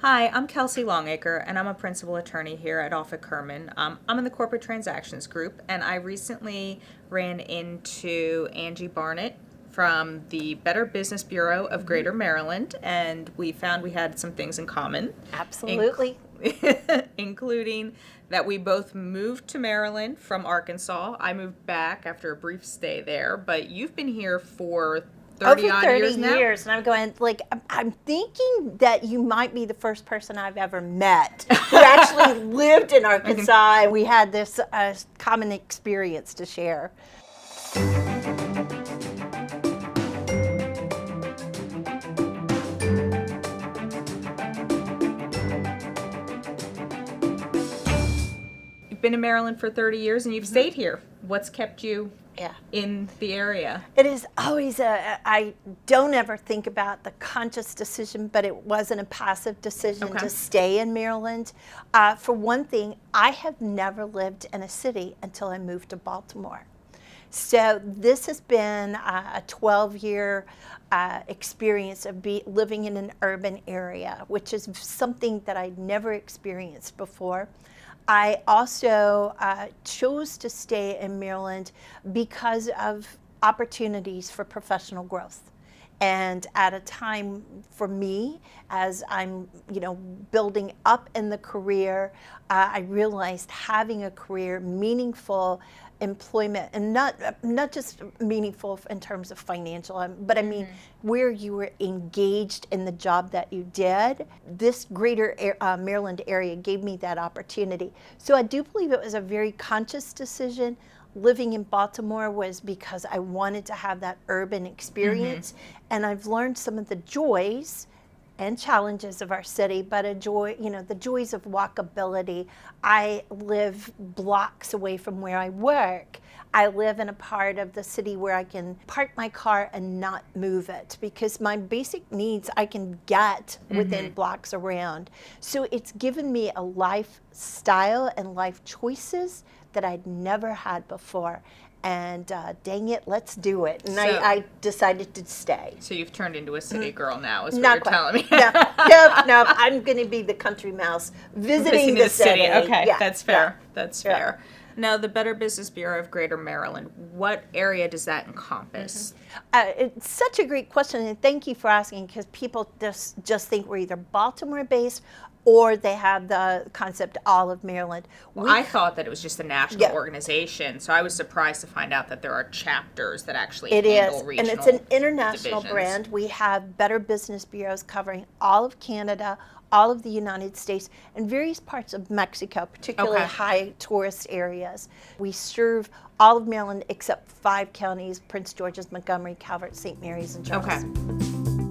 Hi, I'm Kelsey Longacre, and I'm a principal attorney here at Offit Kurman. I'm in the corporate transactions group, and I recently ran into Angie Barnett from the Better Business Bureau of Greater Maryland, and we found we had some things in common. Absolutely. Including that we both moved to Maryland from Arkansas. I moved back after a brief stay there, but you've been here for 30 Over odd 30 years now. years, and I'm going, I'm thinking that you might be the first person I've ever met who actually lived in Arkansas, and we had this common experience to share. You've been in Maryland for 30 years and you've stayed here. What's kept you in the area? It is always I don't ever think about the conscious decision, but it wasn't a passive decision to stay in Maryland. For one thing, I have never lived in a city until I moved to Baltimore. So this has been a 12-year experience of living in an urban area, which is something that I'd never experienced before. I also chose to stay in Maryland because of opportunities for professional growth. And at a time for me, as I'm, building up in the career, I realized having a career, meaningful employment, and not just meaningful in terms of financial, but I mean where you were engaged in the job that you did. This greater Maryland area gave me that opportunity. So I do believe it was a very conscious decision. Living in Baltimore was because I wanted to have that urban experience, and I've learned some of the joys and challenges of our city, but the joys of walkability. I live blocks away from where I work. I live in a part of the city where I can park my car and not move it because my basic needs I can get within blocks around. So it's given me a lifestyle and life choices that I'd never had before. And dang it, let's do it. And I decided to stay. So you've turned into a city girl now, is what you're telling me. No, I'm going to be the country mouse visiting the city. Okay, yeah, that's fair. Yeah. That's fair. Now, the Better Business Bureau of Greater Maryland, what area does that encompass? It's such a great question, and thank you for asking, because people just think we're either Baltimore-based or they have the concept all of Maryland. Well, I thought that it was just a national organization, so I was surprised to find out that there are chapters that actually handle regional and it's an international divisions. brand. We have Better Business Bureaus covering all of Canada, all of the United States, and various parts of Mexico, particularly high tourist areas. We serve all of Maryland except 5 counties: Prince George's, Montgomery, Calvert, St. Mary's, and Charles.